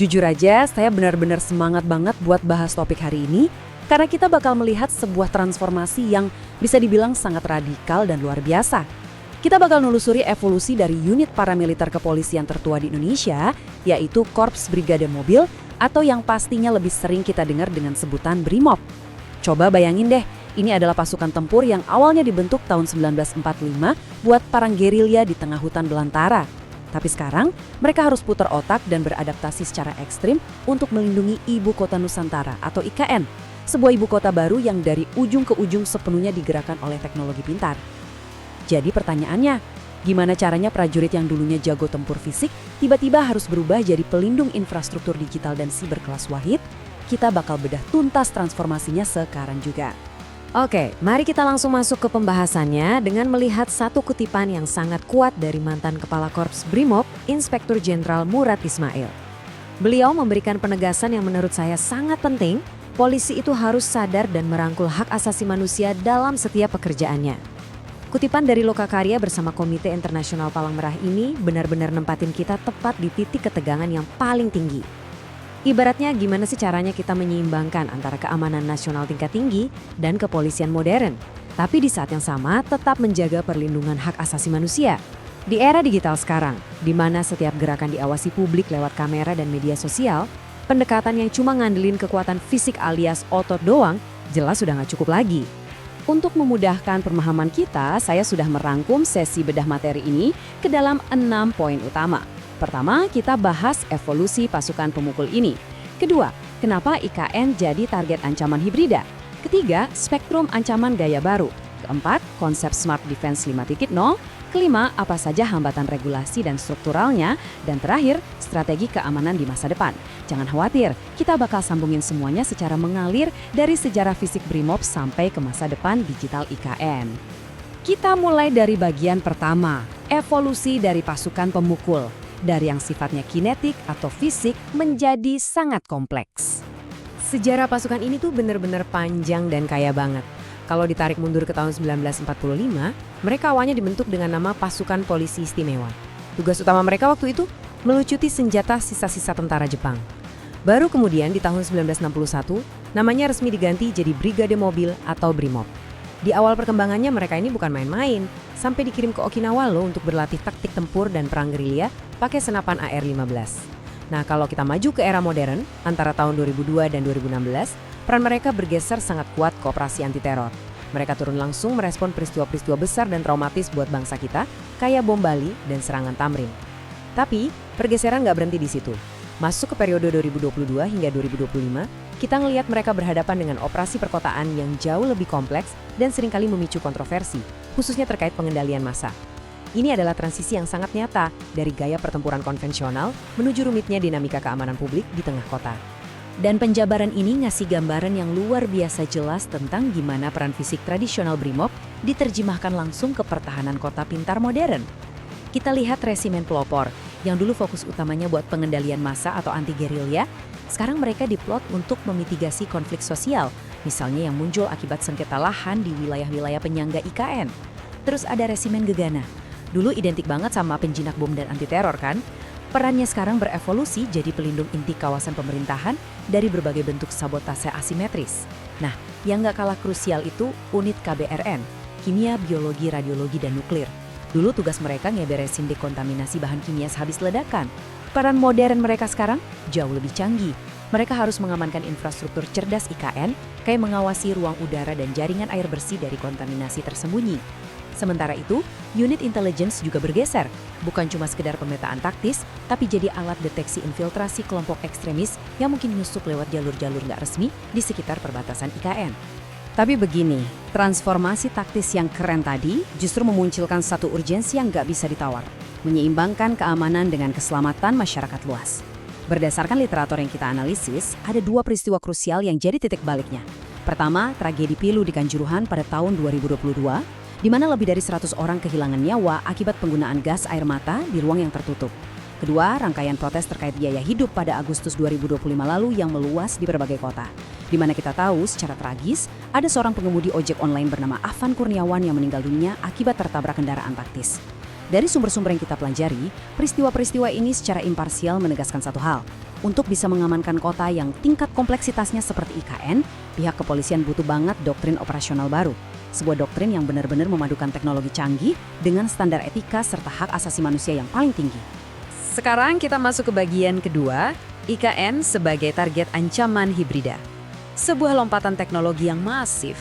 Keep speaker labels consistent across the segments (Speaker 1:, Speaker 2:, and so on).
Speaker 1: Jujur aja, saya benar-benar semangat banget buat bahas topik hari ini, karena kita bakal melihat sebuah transformasi yang bisa dibilang sangat radikal dan luar biasa. Kita bakal nelusuri evolusi dari unit paramiliter kepolisian tertua di Indonesia, yaitu Korps Brigade Mobil, atau yang pastinya lebih sering kita dengar dengan sebutan BRIMOB. Coba bayangin deh, ini adalah pasukan tempur yang awalnya dibentuk tahun 1945 buat perang gerilya di tengah hutan belantara. Tapi sekarang, mereka harus putar otak dan beradaptasi secara ekstrim untuk melindungi Ibu Kota Nusantara atau IKN, sebuah ibu kota baru yang dari ujung ke ujung sepenuhnya digerakkan oleh teknologi pintar. Jadi pertanyaannya, gimana caranya prajurit yang dulunya jago tempur fisik tiba-tiba harus berubah jadi pelindung infrastruktur digital dan siber kelas wahid? Kita bakal bedah tuntas transformasinya sekarang juga.
Speaker 2: Oke, mari kita langsung masuk ke pembahasannya dengan melihat satu kutipan yang sangat kuat dari mantan Kepala Korps BRIMOB, Inspektur Jenderal Murad Ismail. Beliau memberikan penegasan yang menurut saya sangat penting, polisi itu harus sadar dan merangkul hak asasi manusia dalam setiap pekerjaannya. Kutipan dari Lokakarya bersama Komite Internasional Palang Merah ini benar-benar nempatin kita tepat di titik ketegangan yang paling tinggi. Ibaratnya gimana sih caranya kita menyeimbangkan antara keamanan nasional tingkat tinggi dan kepolisian modern, tapi di saat yang sama tetap menjaga perlindungan hak asasi manusia. Di era digital sekarang, di mana setiap gerakan diawasi publik lewat kamera dan media sosial, pendekatan yang cuma ngandelin kekuatan fisik alias otot doang jelas sudah nggak cukup lagi. Untuk memudahkan pemahaman kita, saya sudah merangkum sesi bedah materi ini ke dalam 6 poin utama. Pertama, kita bahas evolusi pasukan pemukul ini. Kedua, kenapa IKN jadi target ancaman hibrida. Ketiga, spektrum ancaman gaya baru. Keempat, konsep Smart Defense 5.0. Kelima, apa saja hambatan regulasi dan strukturalnya. Dan terakhir, strategi keamanan di masa depan. Jangan khawatir, kita bakal sambungin semuanya secara mengalir dari sejarah fisik BRIMOB sampai ke masa depan digital IKN. Kita mulai dari bagian pertama, evolusi dari pasukan pemukul. Dari yang sifatnya kinetik atau fisik menjadi sangat kompleks. Sejarah pasukan ini tuh benar-benar panjang dan kaya banget. Kalau ditarik mundur ke tahun 1945, mereka awalnya dibentuk dengan nama Pasukan Polisi Istimewa. Tugas utama mereka waktu itu melucuti senjata sisa-sisa tentara Jepang. Baru kemudian di tahun 1961, namanya resmi diganti jadi Brigade Mobil atau BRIMOB. Di awal perkembangannya mereka ini bukan main-main, sampai dikirim ke Okinawa loh untuk berlatih taktik tempur dan perang gerilya pakai senapan AR-15. Nah, kalau kita maju ke era modern, antara tahun 2002 dan 2016, peran mereka bergeser sangat kuat ke operasi anti-teror. Mereka turun langsung merespon peristiwa-peristiwa besar dan traumatis buat bangsa kita, kayak bom Bali dan serangan Tamrin. Tapi, pergeseran nggak berhenti di situ. Masuk ke periode 2022 hingga 2025, kita ngelihat mereka berhadapan dengan operasi perkotaan yang jauh lebih kompleks dan seringkali memicu kontroversi, khususnya terkait pengendalian massa. Ini adalah transisi yang sangat nyata dari gaya pertempuran konvensional menuju rumitnya dinamika keamanan publik di tengah kota. Dan penjabaran ini ngasih gambaran yang luar biasa jelas tentang gimana peran fisik tradisional BRIMOB diterjemahkan langsung ke pertahanan kota pintar modern. Kita lihat resimen pelopor, yang dulu fokus utamanya buat pengendalian massa atau anti-gerilya, sekarang mereka diplot untuk memitigasi konflik sosial, misalnya yang muncul akibat sengketa lahan di wilayah-wilayah penyangga IKN. Terus ada resimen Gegana. Dulu identik banget sama penjinak bom dan anti-teror kan? Perannya sekarang berevolusi jadi pelindung inti kawasan pemerintahan dari berbagai bentuk sabotase asimetris. Nah, yang nggak kalah krusial itu unit KBRN, Kimia, Biologi, Radiologi, dan Nuklir. Dulu tugas mereka ngeberesin dekontaminasi bahan kimia sehabis ledakan. Peran modern mereka sekarang jauh lebih canggih. Mereka harus mengamankan infrastruktur cerdas IKN, kayak mengawasi ruang udara dan jaringan air bersih dari kontaminasi tersembunyi. Sementara itu, unit intelligence juga bergeser. Bukan cuma sekedar pemetaan taktis, tapi jadi alat deteksi infiltrasi kelompok ekstremis yang mungkin nyusup lewat jalur-jalur nggak resmi di sekitar perbatasan IKN. Tapi begini, transformasi taktis yang keren tadi justru memunculkan satu urgensi yang nggak bisa ditawar. Menyeimbangkan keamanan dengan keselamatan masyarakat luas. Berdasarkan literatur yang kita analisis, ada 2 peristiwa krusial yang jadi titik baliknya. Pertama, tragedi Pilu di Kanjuruhan pada tahun 2022, di mana lebih dari 100 orang kehilangan nyawa akibat penggunaan gas air mata di ruang yang tertutup. Kedua, rangkaian protes terkait biaya hidup pada Agustus 2025 lalu yang meluas di berbagai kota. Di mana kita tahu secara tragis, ada seorang pengemudi ojek online bernama Afan Kurniawan yang meninggal dunia akibat tertabrak kendaraan taktis.
Speaker 1: Dari sumber-sumber yang kita pelajari, peristiwa-peristiwa ini secara imparsial menegaskan satu hal. Untuk bisa mengamankan kota yang tingkat kompleksitasnya seperti IKN, pihak kepolisian butuh banget doktrin operasional baru. Sebuah doktrin yang benar-benar memadukan teknologi canggih dengan standar etika serta hak asasi manusia yang paling tinggi.
Speaker 2: Sekarang kita masuk ke bagian kedua, IKN sebagai target ancaman hibrida. Sebuah lompatan teknologi yang masif.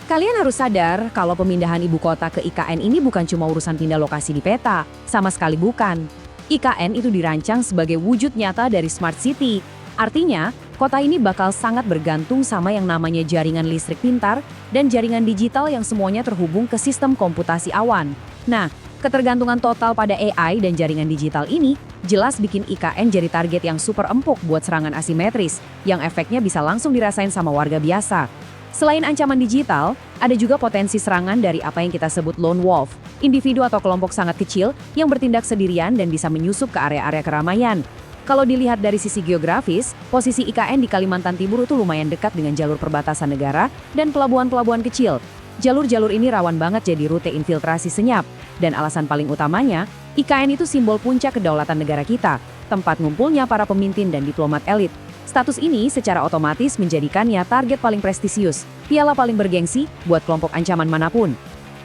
Speaker 1: Kalian harus sadar kalau pemindahan ibu kota ke IKN ini bukan cuma urusan pindah lokasi di peta, sama sekali bukan. IKN itu dirancang sebagai wujud nyata dari Smart City. Artinya, kota ini bakal sangat bergantung sama yang namanya jaringan listrik pintar dan jaringan digital yang semuanya terhubung ke sistem komputasi awan. Nah, ketergantungan total pada AI dan jaringan digital ini jelas bikin IKN jadi target yang super empuk buat serangan asimetris, yang efeknya bisa langsung dirasain sama warga biasa. Selain ancaman digital, ada juga potensi serangan dari apa yang kita sebut lone wolf, individu atau kelompok sangat kecil yang bertindak sendirian dan bisa menyusup ke area-area keramaian. Kalau dilihat dari sisi geografis, posisi IKN di Kalimantan Timur itu lumayan dekat dengan jalur perbatasan negara dan pelabuhan-pelabuhan kecil. Jalur-jalur ini rawan banget jadi rute infiltrasi senyap. Dan alasan paling utamanya, IKN itu simbol puncak kedaulatan negara kita, tempat ngumpulnya para pemimpin dan diplomat elit. Status ini secara otomatis menjadikannya target paling prestisius, piala paling bergengsi buat kelompok ancaman manapun.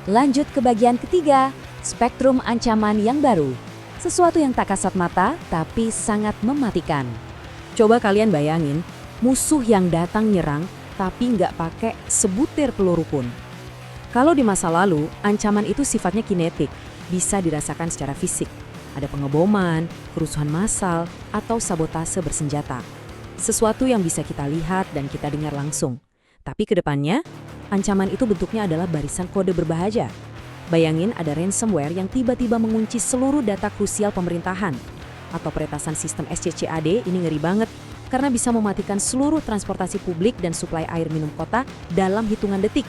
Speaker 2: Lanjut ke bagian ketiga, spektrum ancaman yang baru. Sesuatu yang tak kasat mata, tapi sangat mematikan. Coba kalian bayangin, musuh yang datang nyerang, tapi nggak pakai sebutir peluru pun. Kalau di masa lalu, ancaman itu sifatnya kinetik, bisa dirasakan secara fisik. Ada pengeboman, kerusuhan massal, atau sabotase bersenjata. Sesuatu yang bisa kita lihat dan kita dengar langsung. Tapi ke depannya, ancaman itu bentuknya adalah barisan kode berbahaya. Bayangin ada ransomware yang tiba-tiba mengunci seluruh data krusial pemerintahan. Atau peretasan sistem SCCAD, ini ngeri banget karena bisa mematikan seluruh transportasi publik dan suplai air minum kota dalam hitungan detik.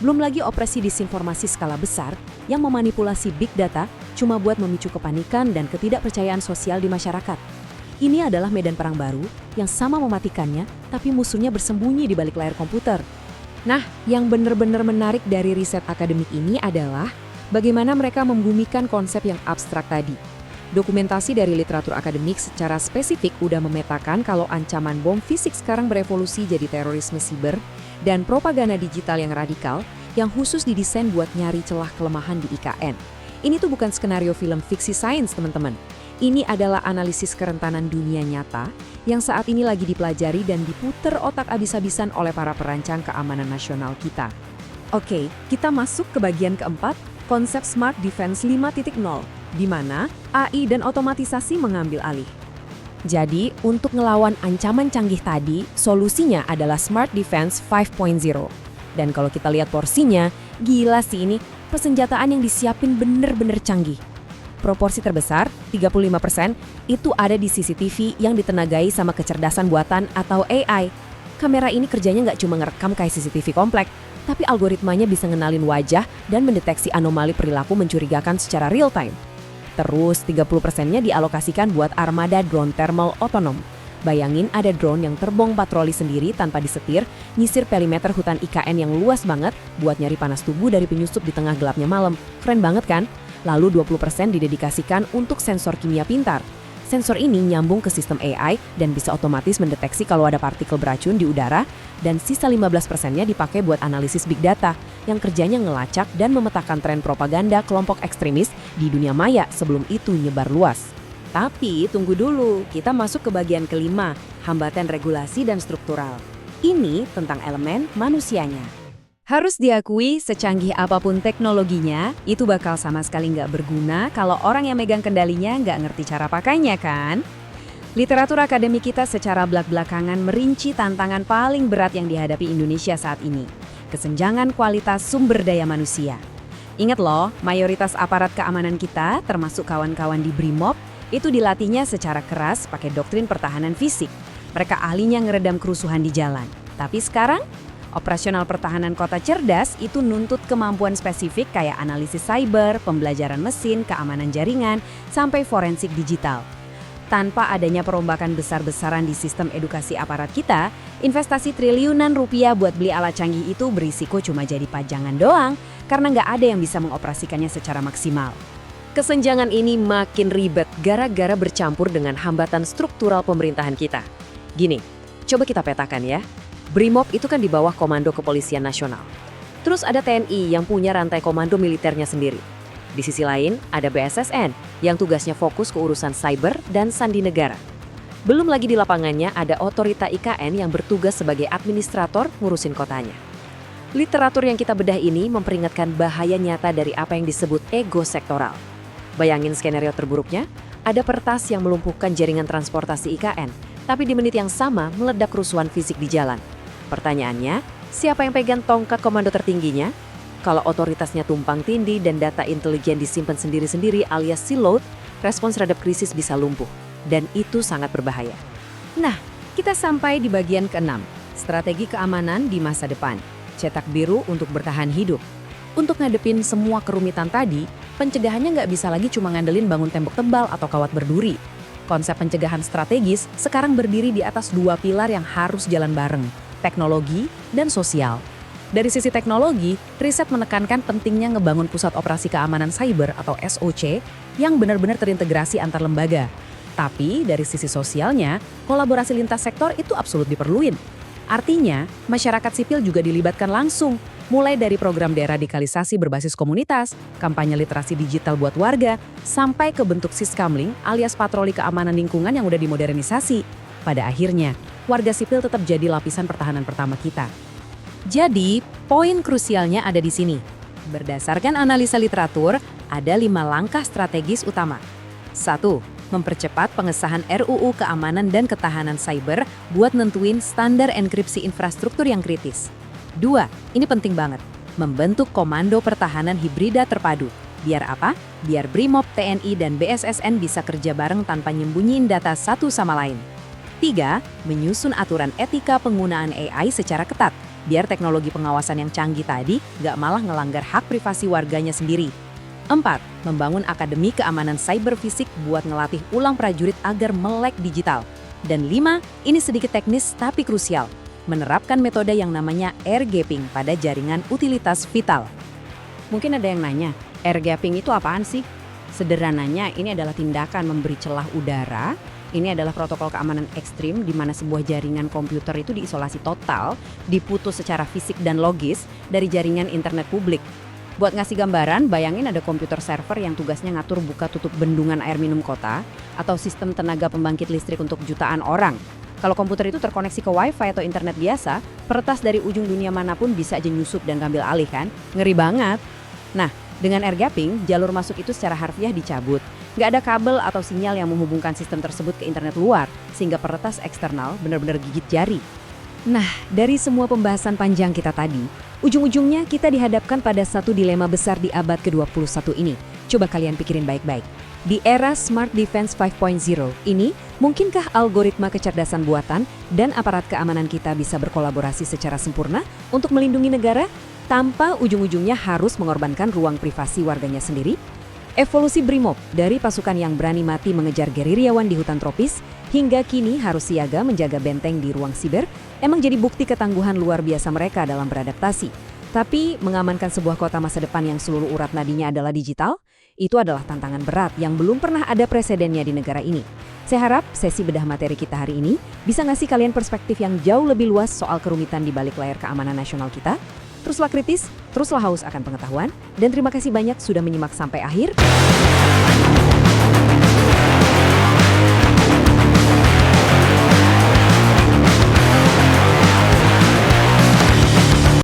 Speaker 2: Belum lagi operasi disinformasi skala besar yang memanipulasi big data cuma buat memicu kepanikan dan ketidakpercayaan sosial di masyarakat. Ini adalah medan perang baru yang sama mematikannya, tapi musuhnya bersembunyi di balik layar komputer. Nah, yang benar-benar menarik dari riset akademik ini adalah bagaimana mereka membumikan konsep yang abstrak tadi. Dokumentasi dari literatur akademik secara spesifik udah memetakan kalau ancaman bom fisik sekarang berevolusi jadi terorisme siber dan propaganda digital yang radikal yang khusus didesain buat nyari celah kelemahan di IKN. Ini tuh bukan skenario film fiksi sains, teman-teman. Ini adalah analisis kerentanan dunia nyata yang saat ini lagi dipelajari dan diputer otak abis-abisan oleh para perancang keamanan nasional kita. Oke, kita masuk ke bagian keempat, konsep Smart Defense 5.0, di mana AI dan otomatisasi mengambil alih. Jadi, untuk ngelawan ancaman canggih tadi, solusinya adalah Smart Defense 5.0. Dan kalau kita lihat porsinya, gila sih ini, persenjataan yang disiapin bener-bener canggih. Proporsi terbesar, 35%, itu ada di CCTV yang ditenagai sama kecerdasan buatan atau AI. Kamera ini kerjanya nggak cuma ngerekam kayak CCTV komplek, tapi algoritmanya bisa ngenalin wajah dan mendeteksi anomali perilaku mencurigakan secara real time. Terus 30%-nya dialokasikan buat armada drone thermal otonom. Bayangin ada drone yang terbang patroli sendiri tanpa disetir, nyisir perimeter hutan IKN yang luas banget buat nyari panas tubuh dari penyusup di tengah gelapnya malam. Keren banget kan? Lalu 20% didedikasikan untuk sensor kimia pintar. Sensor ini nyambung ke sistem AI dan bisa otomatis mendeteksi kalau ada partikel beracun di udara, dan sisa 15%-nya dipakai buat analisis big data yang kerjanya ngelacak dan memetakan tren propaganda kelompok ekstremis di dunia maya sebelum itu nyebar luas. Tapi tunggu dulu, kita masuk ke bagian kelima, hambatan regulasi dan struktural. Ini tentang elemen manusianya. Harus diakui, secanggih apapun teknologinya, itu bakal sama sekali nggak berguna kalau orang yang megang kendalinya nggak ngerti cara pakainya kan? Literatur akademik kita secara belak-belakangan merinci tantangan paling berat yang dihadapi Indonesia saat ini, kesenjangan kualitas sumber daya manusia. Ingat loh, mayoritas aparat keamanan kita, termasuk kawan-kawan di BRIMOB, itu dilatihnya secara keras pakai doktrin pertahanan fisik. Mereka ahlinya ngeredam kerusuhan di jalan. Tapi sekarang, operasional pertahanan kota cerdas itu nuntut kemampuan spesifik kayak analisis cyber, pembelajaran mesin, keamanan jaringan, sampai forensik digital. Tanpa adanya perombakan besar-besaran di sistem edukasi aparat kita, investasi triliunan rupiah buat beli alat canggih itu berisiko cuma jadi pajangan doang, karena nggak ada yang bisa mengoperasikannya secara maksimal. Kesenjangan ini makin ribet gara-gara bercampur dengan hambatan struktural pemerintahan kita. Gini, coba kita petakan ya. Brimob itu kan di bawah Komando Kepolisian Nasional. Terus ada TNI yang punya rantai komando militernya sendiri. Di sisi lain, ada BSSN yang tugasnya fokus ke urusan cyber dan sandi negara. Belum lagi di lapangannya ada otorita IKN yang bertugas sebagai administrator ngurusin kotanya. Literatur yang kita bedah ini memperingatkan bahaya nyata dari apa yang disebut ego sektoral. Bayangin skenario terburuknya, ada pertas yang melumpuhkan jaringan transportasi IKN, tapi di menit yang sama meledak kerusuhan fisik di jalan. Pertanyaannya, siapa yang pegang tongkat komando tertingginya? Kalau otoritasnya tumpang tindih dan data intelijen disimpan sendiri-sendiri alias siloed, respons terhadap krisis bisa lumpuh. Dan itu sangat berbahaya. Nah, kita sampai di bagian ke-6, strategi keamanan di masa depan. Cetak biru untuk bertahan hidup. Untuk ngadepin semua kerumitan tadi, pencegahannya nggak bisa lagi cuma ngandelin bangun tembok tebal atau kawat berduri. Konsep pencegahan strategis sekarang berdiri di atas dua pilar yang harus jalan bareng, teknologi dan sosial. Dari sisi teknologi, riset menekankan pentingnya ngebangun pusat operasi keamanan cyber atau SOC yang benar-benar terintegrasi antar lembaga. Tapi dari sisi sosialnya, kolaborasi lintas sektor itu absolut diperluin. Artinya, masyarakat sipil juga dilibatkan langsung, mulai dari program deradikalisasi berbasis komunitas, kampanye literasi digital buat warga, sampai ke bentuk siskamling alias patroli keamanan lingkungan yang udah dimodernisasi. Pada akhirnya, warga sipil tetap jadi lapisan pertahanan pertama kita. Jadi, poin krusialnya ada di sini. Berdasarkan analisa literatur, ada 5 langkah strategis utama. 1. Mempercepat pengesahan RUU Keamanan dan Ketahanan Cyber buat nentuin standar enkripsi infrastruktur yang kritis. 2. Ini penting banget. Membentuk Komando Pertahanan Hibrida Terpadu. Biar apa? Biar Brimob, TNI, dan BSSN bisa kerja bareng tanpa nyembunyiin data satu sama lain. 3. Menyusun aturan etika penggunaan AI secara ketat. Biar teknologi pengawasan yang canggih tadi nggak malah ngelanggar hak privasi warganya sendiri. 4. Membangun akademi keamanan cyber fisik buat ngelatih ulang prajurit agar melek digital. Dan 5. Ini sedikit teknis tapi krusial. Menerapkan metode yang namanya air gapping pada jaringan utilitas vital. Mungkin ada yang nanya, air gapping itu apaan sih? Sederhananya, ini adalah tindakan memberi celah udara. Ini adalah protokol keamanan ekstrim di mana sebuah jaringan komputer itu diisolasi total, diputus secara fisik dan logis dari jaringan internet publik. Buat ngasih gambaran, bayangin ada komputer server yang tugasnya ngatur buka tutup bendungan air minum kota atau sistem tenaga pembangkit listrik untuk jutaan orang. Kalau komputer itu terkoneksi ke wifi atau internet biasa, peretas dari ujung dunia manapun bisa aja nyusup dan ngambil alih kan? Ngeri banget. Nah, dengan air gapping, jalur masuk itu secara harfiah dicabut. Nggak ada kabel atau sinyal yang menghubungkan sistem tersebut ke internet luar, sehingga peretas eksternal benar-benar gigit jari. Nah, dari semua pembahasan panjang kita tadi, ujung-ujungnya kita dihadapkan pada satu dilema besar di abad ke-21 ini. Coba kalian pikirin baik-baik. Di era Smart Defense 5.0 ini, mungkinkah algoritma kecerdasan buatan dan aparat keamanan kita bisa berkolaborasi secara sempurna untuk melindungi negara tanpa ujung-ujungnya harus mengorbankan ruang privasi warganya sendiri? Evolusi Brimob dari pasukan yang berani mati mengejar gerilyawan di hutan tropis hingga kini harus siaga menjaga benteng di ruang siber emang jadi bukti ketangguhan luar biasa mereka dalam beradaptasi. Tapi mengamankan sebuah kota masa depan yang seluruh urat nadinya adalah digital, itu adalah tantangan berat yang belum pernah ada presidennya di negara ini. Saya harap sesi bedah materi kita hari ini bisa ngasih kalian perspektif yang jauh lebih luas soal kerumitan di balik layar keamanan nasional kita. Teruslah kritis, teruslah haus akan pengetahuan, dan terima kasih banyak sudah menyimak sampai akhir.